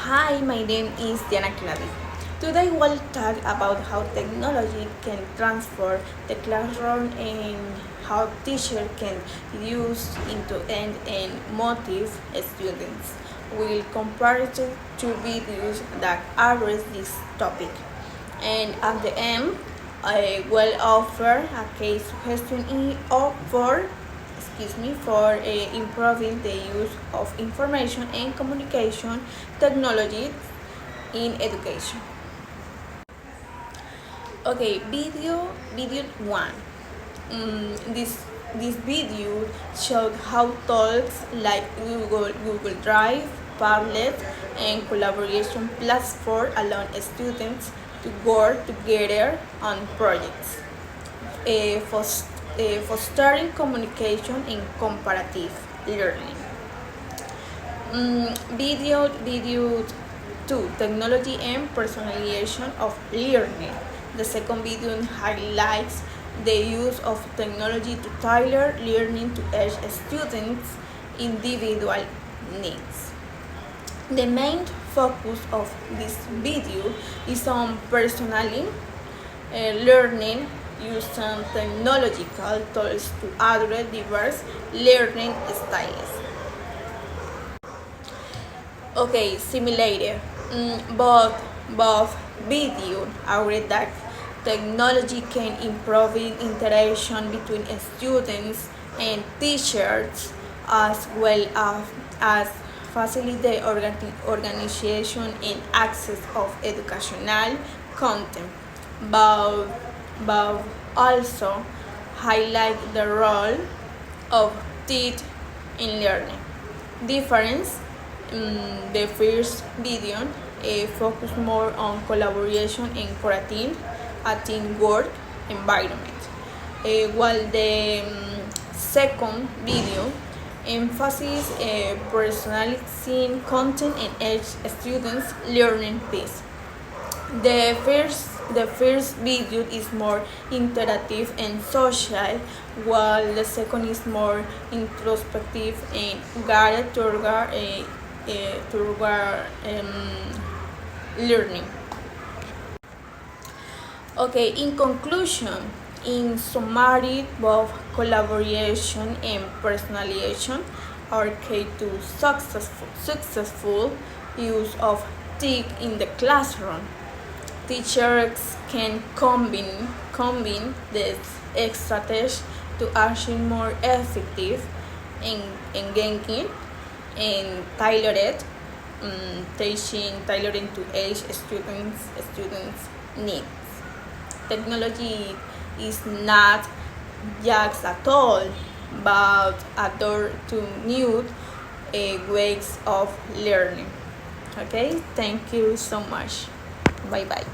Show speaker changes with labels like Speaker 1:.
Speaker 1: Hi, my name is Diana Clavis. Today we'll talk about how technology can transform the classroom and how teachers can use into and motivate students. We'll compare it to two videos that address this topic. And at the end, I will offer a case suggestion for improving the use of information and communication technology in education. Okay, video one. This video showed how tools like Google Drive, Padlet, and collaboration platform allow students to work together on projects, fostering communication and comparative learning. Video 2, technology and personalization of learning. The second video highlights the use of technology to tailor learning to each student's individual needs. The main focus of this video is on personally learning using technological tools to address diverse learning styles. Okay, simulator. Both video agree that technology can improve interaction between students and teachers as well as facilitate organization and access of educational content. But, but also highlight the role of teach in learning. Difference. The first video focus more on collaboration and creating a teamwork environment, while the second video emphasizes personalizing content and each student's learning pace. The first video is more interactive and social, while the second is more introspective and guided toward learning. Okay, in conclusion, in summary, both collaboration and personalization are key to successful use of TIC in the classroom. Teachers can combine this strategy to achieve more effective and engaging and tailored teaching tailoring to each students needs. Technology is not just a tool, but a door to new ways of learning. Okay, thank you so much. Bye bye.